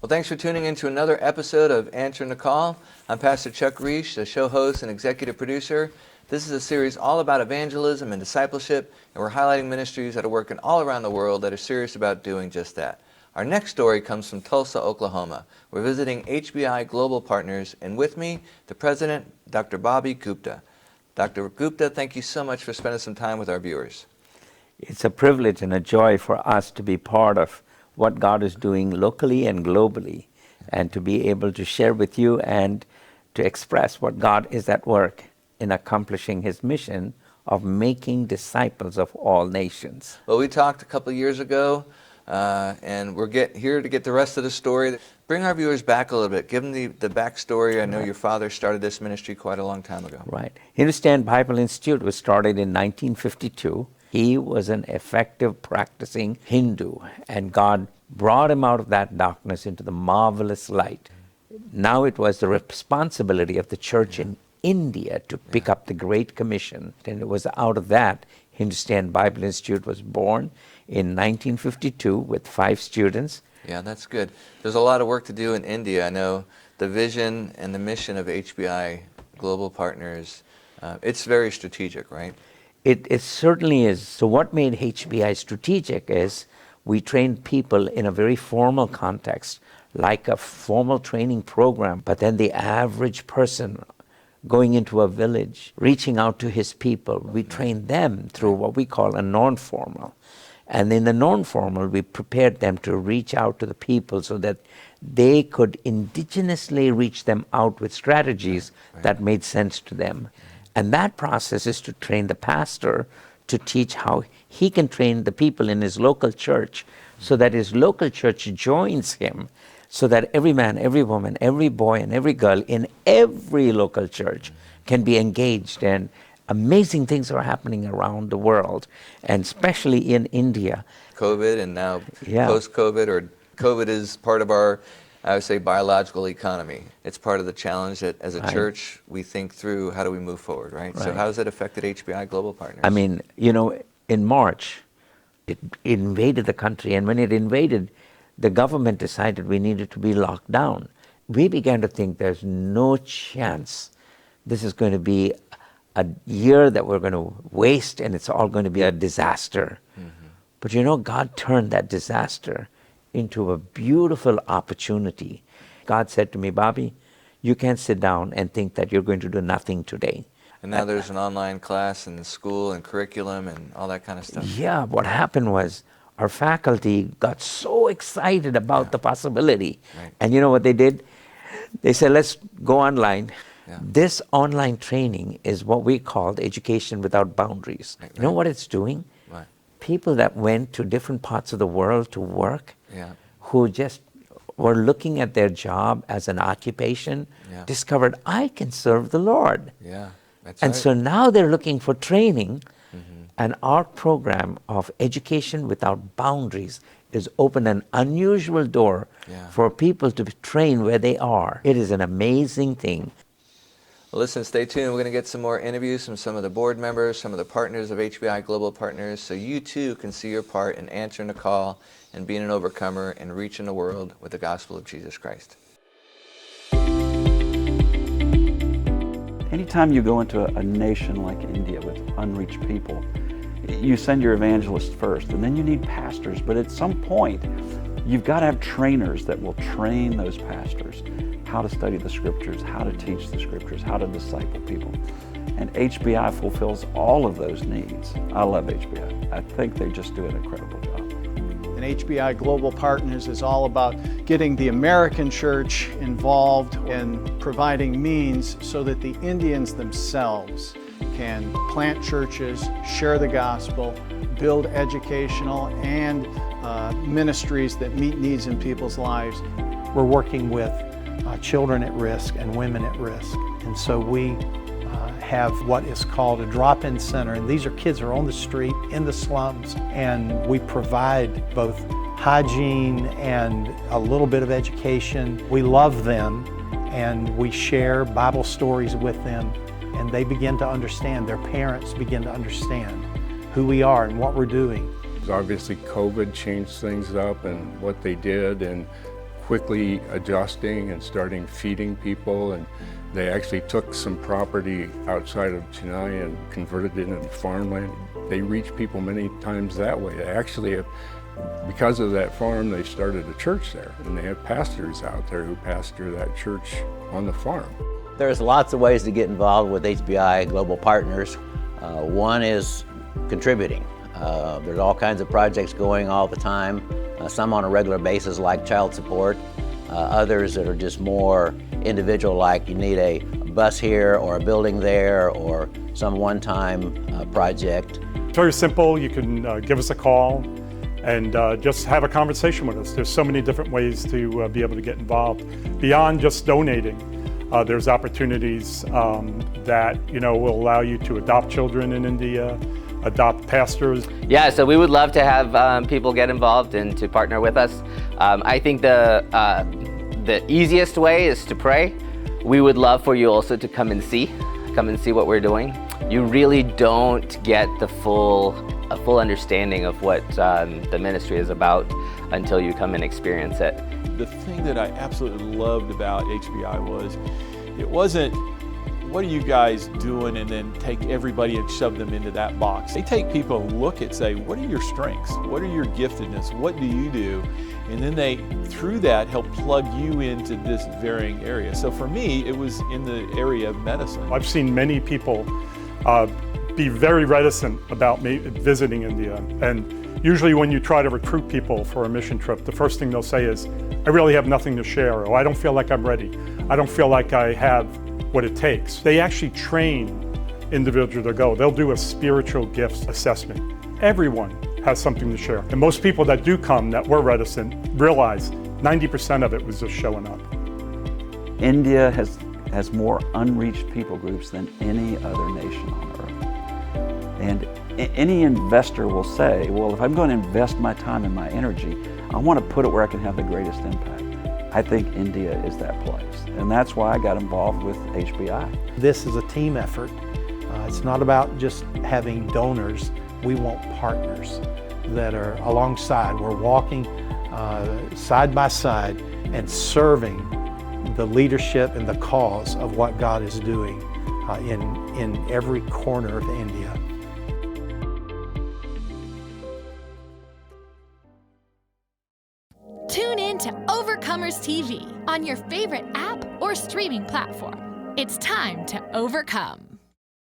Well, thanks for tuning in to another episode of Answering the Call. I'm Pastor Chuck Reish, the show host and executive producer. This is a series all about evangelism and discipleship, and we're highlighting ministries that are working all around the world that are serious about doing just that. Our next story comes from Tulsa, Oklahoma. We're visiting HBI Global Partners, and with me, the president, Dr. Bobby Gupta. Dr. Gupta, thank you so much for spending some time with our viewers. It's a privilege and a joy for us to be part of what God is doing locally and globally, and to be able to share with you and to express what God is at work in accomplishing His mission of making disciples of all nations. Well, we talked a couple of years ago, and we're here to get the rest of the story. Bring our viewers back a little bit. Give them the backstory. I know your father started this ministry quite a long time ago. Right. Hindustan Bible Institute was started in 1952. He was an effective practicing Hindu, and God brought him out of that darkness into the marvelous light. Now it was the responsibility of the church in India to pick up the Great Commission, and it was out of that Hindustan Bible Institute was born in 1952 with 5 students. Yeah, that's good. There's a lot of work to do in India. I know the vision and the mission of HBI Global Partners, it's very strategic, right? It certainly is. So what made HBI strategic is we trained people in a very formal context, like a formal training program, but then the average person going into a village, reaching out to his people, we trained them through what we call a non-formal. And in the non-formal, we prepared them to reach out to the people so that they could indigenously reach them out with strategies that made sense to them. And that process is to train the pastor to teach how he can train the people in his local church so that his local church joins him, so that every man, every woman, every boy, and every girl in every local church can be engaged. And amazing things are happening around the world, and especially in India. COVID and now post-COVID, or COVID is part of our, I would say, biological economy. It's part of the challenge that as a church we think through how do we move forward, right? So how has it affected HBI Global Partners? I mean, you know, in March, it invaded the country, and when it invaded, the government decided we needed to be locked down. We began to think there's no chance this is going to be a year that we're going to waste and it's all going to be a disaster. But you know, God turned that disaster into a beautiful opportunity. God said to me, Bobby, you can't sit down and think that you're going to do nothing today. And now there's an online class and school and curriculum and all that kind of stuff. Yeah, what happened was our faculty got so excited about the possibility. And you know what they did? They said, let's go online. This online training is what we called Education Without Boundaries. You know what it's doing? People that went to different parts of the world to work, who just were looking at their job as an occupation, discovered, I can serve the Lord. So now they're looking for training, and our program of Education Without Boundaries is open an unusual door for people to be trained where they are. It is an amazing thing. Well, listen, stay tuned. We're going to get some more interviews from some of the board members, some of the partners of HBI Global Partners, so you too can see your part in answering the call and being an overcomer and reaching the world with the gospel of Jesus Christ. Anytime you go into a nation like India with unreached people, you send your evangelist first, and then you need pastors. But at some point, you've got to have trainers that will train those pastors how to study the Scriptures, how to teach the Scriptures, how to disciple people. And HBI fulfills all of those needs. I love HBI. I think they just do an incredible job. And HBI Global Partners is all about getting the American church involved and providing means so that the Indians themselves can plant churches, share the gospel, build educational and ministries that meet needs in people's lives. We're working with children at risk and women at risk. And so we have what is called a drop-in center. And these are kids who are on the street, in the slums, and we provide both hygiene and a little bit of education. We love them, and we share Bible stories with them, and they begin to understand, their parents begin to understand who we are and what we're doing. Obviously COVID changed things up and what they did, and quickly adjusting and starting feeding people, and they actually took some property outside of Chennai and converted it into farmland. They reach people many times that way. They actually, because of that farm, they started a church there, and they have pastors out there who pastor that church on the farm. There's lots of ways to get involved with HBI Global Partners. One is contributing. There's all kinds of projects going all the time, some on a regular basis like child support, others that are just more individual, like you need a bus here or a building there or some one-time project. It's very simple. You can give us a call and just have a conversation with us. There's so many different ways to be able to get involved. Beyond just donating, there's opportunities that will allow you to adopt children in India, adopt pastors. Yeah, so we would love to have people get involved and to partner with us. I think the easiest way is to pray. We would love for you also to come and see what we're doing. You really don't get a full understanding of what the ministry is about until you come and experience it. The thing that I absolutely loved about HBI was, it wasn't, what are you guys doing, and then take everybody and shove them into that box. They take people and look at, say, what are your strengths? What are your giftedness? What do you do? And then they, through that, help plug you into this varying area. So for me, it was in the area of medicine. I've seen many people be very reticent about visiting India. And usually when you try to recruit people for a mission trip, the first thing they'll say is, I really have nothing to share, or I don't feel like I'm ready. I don't feel like I have what it takes. They actually train individuals to go. They'll do a spiritual gifts assessment. Everyone has something to share. And most people that do come that were reticent realize 90% of it was just showing up. India has more unreached people groups than any other nation on earth. And any investor will say, well, if I'm going to invest my time and my energy, I want to put it where I can have the greatest impact. I think India is that place. And that's why I got involved with HBI. This is a team effort. It's not about just having donors. We want partners that are alongside. We're walking side by side and serving the leadership and the cause of what God is doing in every corner of India. Tune in to Overcomers TV on your favorite app or streaming platform. It's time to overcome.